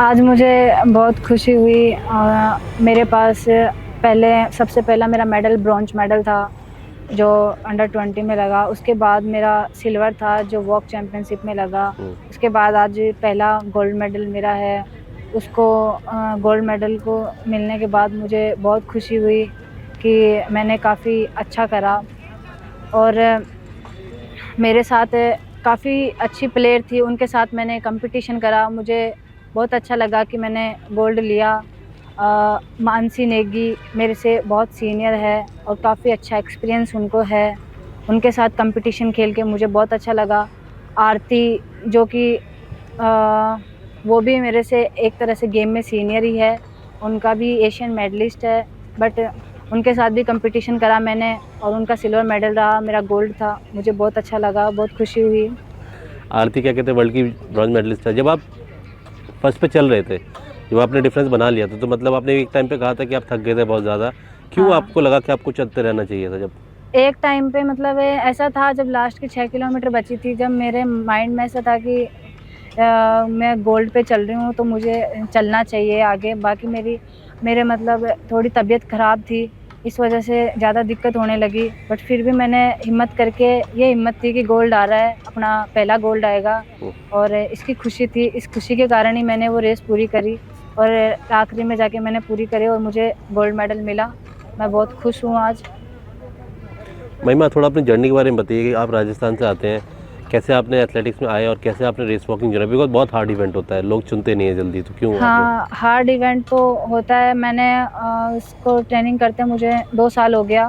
आज मुझे बहुत खुशी हुई। मेरे पास सबसे पहला मेरा मेडल ब्रॉन्ज मेडल था जो अंडर 20 में लगा। उसके बाद मेरा सिल्वर था जो वॉक चैम्पियनशिप में लगा। उसके बाद आज पहला गोल्ड मेडल मेरा है। उसको गोल्ड मेडल को मिलने के बाद मुझे बहुत खुशी हुई कि मैंने काफ़ी अच्छा करा। और मेरे साथ काफ़ी अच्छी प्लेयर थी, उनके साथ मैंने कंपटीशन करा। मुझे बहुत अच्छा लगा कि मैंने गोल्ड लिया। मानसी नेगी मेरे से बहुत सीनियर है और काफ़ी अच्छा एक्सपीरियंस उनको है। उनके साथ कंपटीशन खेल के मुझे बहुत अच्छा लगा। आरती जो कि वो भी मेरे से एक तरह से गेम में सीनियर ही है, उनका भी एशियन मेडलिस्ट है, बट उनके साथ भी कंपटीशन करा मैंने और उनका सिल्वर मेडल रहा, मेरा गोल्ड था। मुझे बहुत अच्छा लगा, बहुत खुशी हुई। आरती क्या कहते हैं वर्ल्ड की ब्रॉन्ज मेडलिस्ट है। जब आप फर्स्ट पे चल रहे थे, जब आपने डिफरेंस बना लिया था, तो मतलब आपने एक टाइम पे कहा था कि आप थक गए थे बहुत ज़्यादा। क्यों हाँ, आपको लगा कि आपको चलते रहना चाहिए था? जब एक टाइम पे मतलब ऐसा था जब लास्ट की 6 किलोमीटर बची थी, जब मेरे माइंड में ऐसा था कि मैं गोल्ड पे चल रही हूँ तो मुझे चलना चाहिए आगे। बाकी मेरे मतलब थोड़ी तबीयत ख़राब थी, इस वजह से ज़्यादा दिक्कत होने लगी। बट फिर भी मैंने हिम्मत करके, ये हिम्मत थी कि गोल्ड आ रहा है, अपना पहला गोल्ड आएगा, और इसकी खुशी थी। इस खुशी के कारण ही मैंने वो रेस पूरी करी और आखिरी में जाके मैंने पूरी करी और मुझे गोल्ड मेडल मिला। मैं बहुत खुश हूँ आज। महिमा, थोड़ा अपनी जर्नी के बारे में बताइए कि आप राजस्थान से आते हैं, कैसे आपने एथलेटिक्स में आए और कैसे आपने रेस वॉकिंग चुना? बिकॉज बहुत हार्ड इवेंट होता है, लोग चुनते नहीं है जल्दी, तो क्यों आपने? हाँ, हार्ड इवेंट तो होता है। मैंने इसको ट्रेनिंग करते मुझे 2 साल हो गया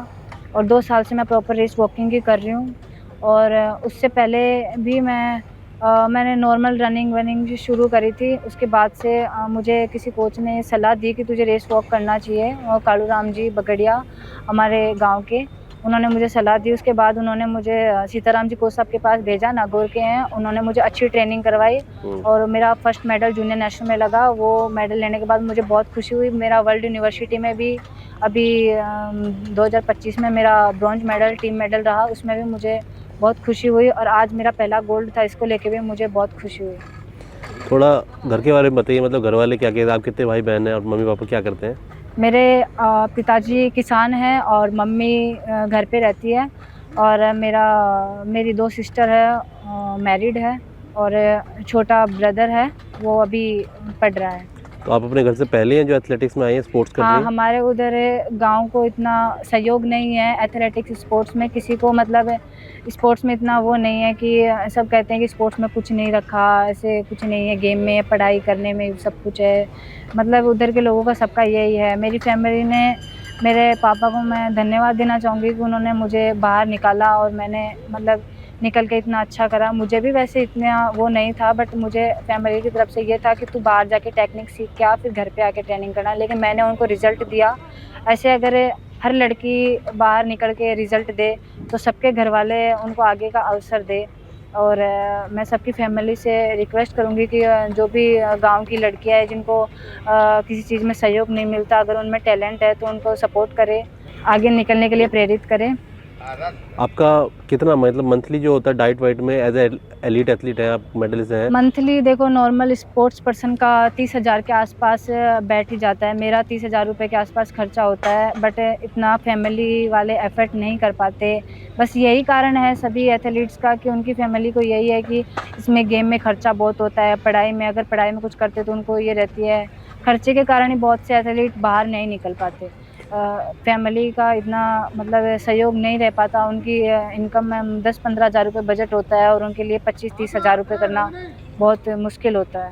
और 2 साल से मैं प्रॉपर रेस वॉकिंग ही कर रही हूँ। और उससे पहले भी मैंने नॉर्मल रनिंग वनिंग शुरू करी थी। उसके बाद से मुझे किसी कोच ने सलाह दी कि तुझे रेस वॉक करना चाहिए, और कालू राम जी बगड़िया हमारे गांव के, उन्होंने मुझे सलाह दी। उसके बाद उन्होंने मुझे सीताराम जी कोच साहब के पास भेजा, नागौर के हैं। उन्होंने मुझे अच्छी ट्रेनिंग करवाई और मेरा फर्स्ट मेडल जूनियर नेशनल में लगा। वो मेडल लेने के बाद मुझे बहुत खुशी हुई। मेरा वर्ल्ड यूनिवर्सिटी में भी अभी 2025 में मेरा ब्रॉन्ज मेडल टीम मेडल रहा, उसमें भी मुझे बहुत खुशी हुई। और आज मेरा पहला गोल्ड था, इसको लेके भी मुझे बहुत खुशी हुई। थोड़ा घर के बारे में बताइए, मतलब घर वाले क्या कहते हैं, आप कितने भाई बहन हैं और मम्मी पापा क्या करते हैं? मेरे पिताजी किसान हैं और मम्मी घर पे रहती है। और मेरी 2 सिस्टर है, मैरिड है, और छोटा ब्रदर है, वो अभी पढ़ रहा है। तो आप अपने घर से पहले हैं जो एथलेटिक्स में आई हैं, स्पोर्ट्स कर हाँ, रही हैं? हमारे उधर गांव को इतना सहयोग नहीं है एथलेटिक्स स्पोर्ट्स में, किसी को मतलब स्पोर्ट्स में इतना वो नहीं है कि सब कहते हैं कि स्पोर्ट्स में कुछ नहीं रखा, ऐसे कुछ नहीं है, गेम में पढ़ाई करने में सब कुछ है। मतलब उधर के लोगों का सबका यही है। मेरी फैमिली ने, मेरे पापा को मैं धन्यवाद देना चाहूँगी कि उन्होंने मुझे बाहर निकाला और मैंने मतलब निकल के इतना अच्छा करा। मुझे भी वैसे इतना वो नहीं था, बट मुझे फैमिली की तरफ से ये था कि तू बाहर जाके टेक्निक सीख के आ, फिर घर पे आके ट्रेनिंग करना। लेकिन मैंने उनको रिज़ल्ट दिया। ऐसे अगर हर लड़की बाहर निकल के रिज़ल्ट दे तो सबके घर वाले उनको आगे का अवसर दे। और मैं सबकी फैमिली से रिक्वेस्ट करूँगी कि जो भी गांव की लड़कियां हैं जिनको किसी चीज़ में सहयोग नहीं मिलता, अगर उनमें टैलेंट है तो उनको सपोर्ट करें, आगे निकलने के लिए प्रेरित करें। आपका कितना मतलब मंथली जो होता है डाइट वाइट में, एज ए एलीट एथलीट है, आप मेडलिस्ट हैं? मंथली देखो, नॉर्मल स्पोर्ट्स पर्सन का 30,000 के आसपास बैठ ही जाता है। मेरा 30,000 रुपये के आसपास खर्चा होता है, बट इतना फैमिली वाले एफर्ट नहीं कर पाते। बस यही कारण है सभी एथलीट्स का कि उनकी फैमिली को यही है कि इसमें गेम में खर्चा बहुत होता है। पढ़ाई में, अगर पढ़ाई में कुछ करते तो उनको ये रहती है, खर्चे के कारण ही बहुत से एथलीट बाहर नहीं निकल पाते। फैमिली का इतना मतलब सहयोग नहीं रह पाता। उनकी इनकम में 10-15 हज़ार रुपये बजट होता है और उनके लिए 25-30 हज़ार रुपये करना बहुत मुश्किल होता है।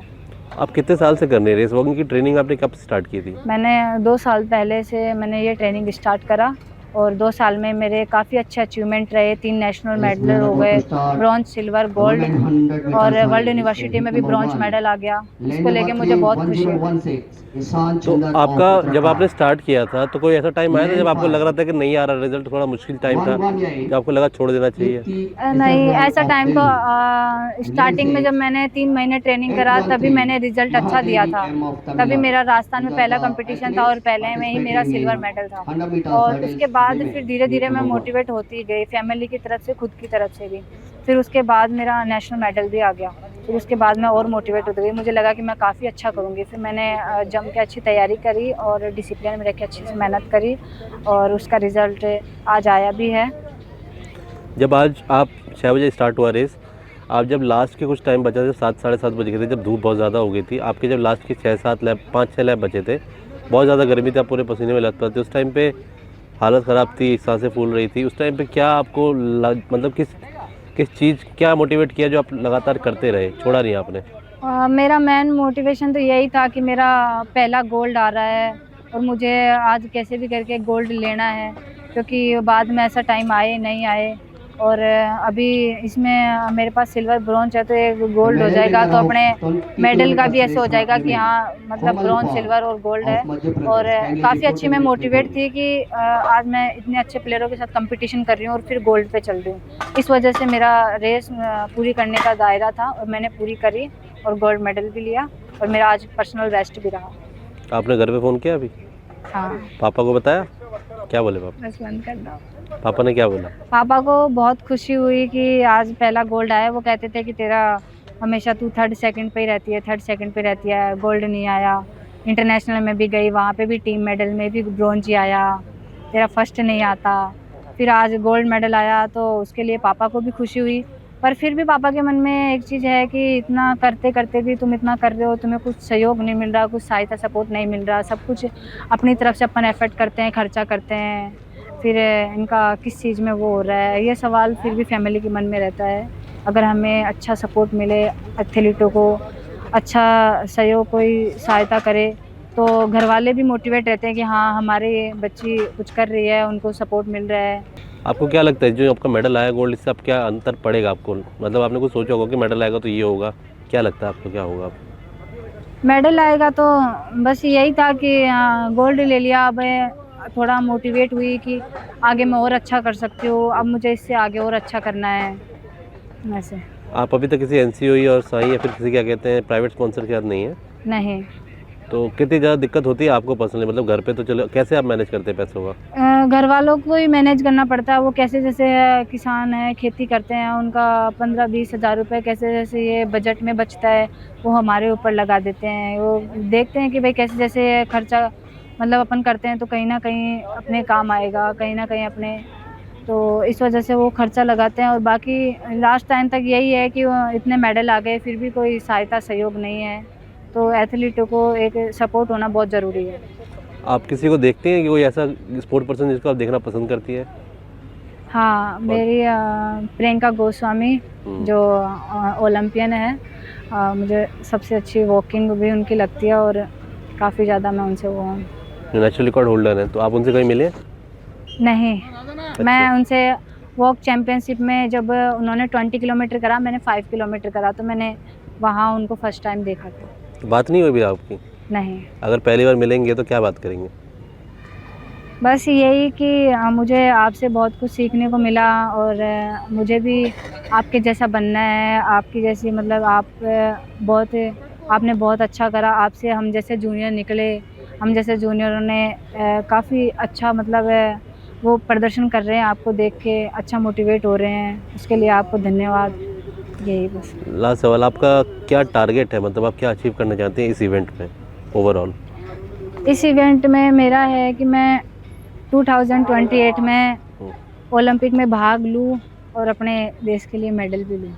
आप कितने साल से कर रहे हैं रेस वॉकिंग की ट्रेनिंग? आपने कब स्टार्ट की थी? मैंने 2 साल पहले से मैंने ये ट्रेनिंग स्टार्ट करा और 2 साल में मेरे काफ़ी अच्छे अचीवमेंट रहे। 3 नेशनल मेडल हो गए, ब्रॉन्ज, सिल्वर, गोल्ड, और वर्ल्ड यूनिवर्सिटी में भी ब्रॉन्ज मेडल आ गया। इसको लेके मुझे बहुत खुशी है। तो आपका जब आपने स्टार्ट किया था तो कोई ऐसा टाइम आया था जब आपको लग रहा था कि नहीं आ रहा रिजल्ट, थोड़ा मुश्किल टाइम था, जब आपको लगा छोड़ देना चाहिए? नहीं, ऐसा टाइम तो स्टार्टिंग में जब मैंने 3 महीने ट्रेनिंग करा तभी मैंने रिजल्ट अच्छा दिया था। तभी मेरा राजस्थान में पहला कंपटीशन था और पहले में ही मेरा सिल्वर मेडल था। और उसके बाद फिर धीरे धीरे मैं मोटिवेट होती गई, फैमिली की तरफ से, खुद की तरफ से भी। फिर उसके बाद मेरा नेशनल मेडल भी आ गया। फिर उसके बाद मैं और मोटिवेट होती गई, मुझे लगा कि मैं काफ़ी अच्छा करूँगी। फिर मैंने जम के अच्छी तैयारी करी और डिसिप्लिन में रह के अच्छे से मेहनत करी और उसका रिज़ल्ट आज आया भी है। जब आज आप 6 बजे स्टार्ट हुआ रेस, आप जब लास्ट के कुछ टाइम बचा थे, 7 साढ़े 7 बज गए थे, जब धूप बहुत ज़्यादा हो गई थी, आपके जब लास्ट के 6-7 लैप 5-6 लैप बचे थे, बहुत ज़्यादा गर्मी थी, आप पूरे पसीने में लत थे, उस टाइम पे हालत ख़राब थी, सांसें फूल रही थी, उस टाइम पे क्या आपको मतलब किस चीज़ क्या मोटिवेट किया जो आप लगातार करते रहे, छोड़ा नहीं आपने? मेरा मेन मोटिवेशन तो यही था कि मेरा पहला गोल्ड आ रहा है और मुझे आज कैसे भी करके गोल्ड लेना है, क्योंकि बाद में ऐसा टाइम आए नहीं आए। और अभी इसमें मेरे पास सिल्वर ब्रॉन्ज है, तो एक गोल्ड हो जाएगा तो अपने मेडल का भी ऐसा हो जाएगा कि हाँ मतलब ब्रॉन्ज, सिल्वर और गोल्ड है। और काफ़ी अच्छी मैं मोटिवेट थी कि आज मैं इतने अच्छे प्लेयरों के साथ कंपटीशन कर रही हूँ और फिर गोल्ड पे चल रही हूँ। इस वजह से मेरा रेस पूरी करने का दायरा था और मैंने पूरी करी और गोल्ड मेडल भी लिया और मेरा आज पर्सनल बेस्ट भी रहा। आपने घर पे फ़ोन किया अभी? हाँ। पापा को बताया? क्या बोले पापा? बस बंद कर दो। पापा ने क्या बोला? पापा को बहुत खुशी हुई कि आज पहला गोल्ड आया। वो कहते थे कि तेरा हमेशा तू थर्ड सेकंड पे ही रहती है, गोल्ड नहीं आया। इंटरनेशनल में भी गई, वहाँ पे भी टीम मेडल में भी ब्रॉन्ज ही आया, तेरा फर्स्ट नहीं आता। फिर आज गोल्ड मेडल आया तो उसके लिए पापा को भी खुशी हुई। पर फिर भी पापा के मन में एक चीज़ है कि इतना करते करते भी तुम इतना कर रहे हो, तुम्हें कुछ सहयोग नहीं मिल रहा, कुछ सहायता सपोर्ट नहीं मिल रहा, सब कुछ अपनी तरफ से अपन एफर्ट करते हैं, खर्चा करते हैं, फिर इनका किस चीज़ में वो हो रहा है, ये सवाल फिर भी फैमिली के मन में रहता है। अगर हमें अच्छा सपोर्ट मिले, एथलीटों को अच्छा सहयोग, कोई सहायता करे, तो घर वाले भी मोटिवेट रहते हैं कि हाँ हमारी बच्ची कुछ कर रही है, उनको सपोर्ट मिल रहा है। आपको क्या लगता है जो आपका मेडल आया गोल्ड, इससे आप क्या अंतर पड़ेगा आपको? मतलब आपने कुछ सोचा होगा कि मेडल आएगा तो ये होगा, क्या लगता है आपको क्या होगा? मेडल आएगा तो बस यही था कि गोल्ड ले लिया। अब थोड़ा मोटिवेट हुई कि आगे मैं और अच्छा कर सकती हूँ, अब मुझे इससे आगे और अच्छा करना है वैसे। आप अभी तक किसी एनसीओई और साई या फिर किसी क्या कहते हैं प्राइवेट स्पॉन्सर के साथ नहीं है? नहीं। तो कितनी ज़्यादा दिक्कत होती है आपको पर्सनली? मतलब घर पे तो चलो, कैसे आप मैनेज करते हैं पैसों का? घर वालों को ही मैनेज करना पड़ता है। वो कैसे जैसे किसान है, खेती करते हैं, उनका 15-20 हज़ार रुपये कैसे जैसे ये बजट में बचता है, वो हमारे ऊपर लगा देते हैं। वो देखते हैं कि भाई कैसे जैसे खर्चा मतलब अपन करते हैं तो कहीं ना कहीं अपने काम आएगा, कहीं ना कहीं अपने, तो इस वजह से वो खर्चा लगाते हैं। और बाकी लास्ट टाइम तक यही है कि इतने मेडल आ गए फिर भी कोई सहायता सहयोग नहीं है, तो एथलीटों को एक सपोर्ट होना बहुत ज़रूरी है। आप किसी को देखते हैं कि कोई ऐसा स्पोर्ट पर्सन जिसको आप देखना पसंद करती है? हाँ, मेरी प्रियंका गोस्वामी जो ओलंपियन है, मुझे सबसे अच्छी वॉकिंग भी उनकी लगती है और काफ़ी ज़्यादा मैं उनसे वो हूँ। जो नेशनल रिकॉर्ड होल्डर हैं, तो आप उनसे कहीं मिले? नहीं। मैं उनसे वॉक चैम्पियनशिप में जब उन्होंने 20 किलोमीटर करा, मैंने 5 किलोमीटर करा, तो मैंने वहाँ उनको फर्स्ट टाइम देखा था। तो बात नहीं हुई अभी आपकी? नहीं। अगर पहली बार मिलेंगे तो क्या बात करेंगे? बस यही कि मुझे आपसे बहुत कुछ सीखने को मिला और मुझे भी आपके जैसा बनना है, आपकी जैसी मतलब आपने बहुत अच्छा करा। आपसे हम जैसे जूनियर निकले, हम जैसे जूनियरों ने काफ़ी अच्छा मतलब वो प्रदर्शन कर रहे हैं, आपको देख के अच्छा मोटिवेट हो रहे हैं, उसके लिए आपको धन्यवाद। यही बस। लास्ट सवाल, आपका क्या टारगेट है? मतलब आप क्या अचीव करना चाहते हैं इस इवेंट में ओवरऑल? इस इवेंट में मेरा है कि मैं 2028 में ओलंपिक में भाग लूँ और अपने देश के लिए मेडल भी लूँ।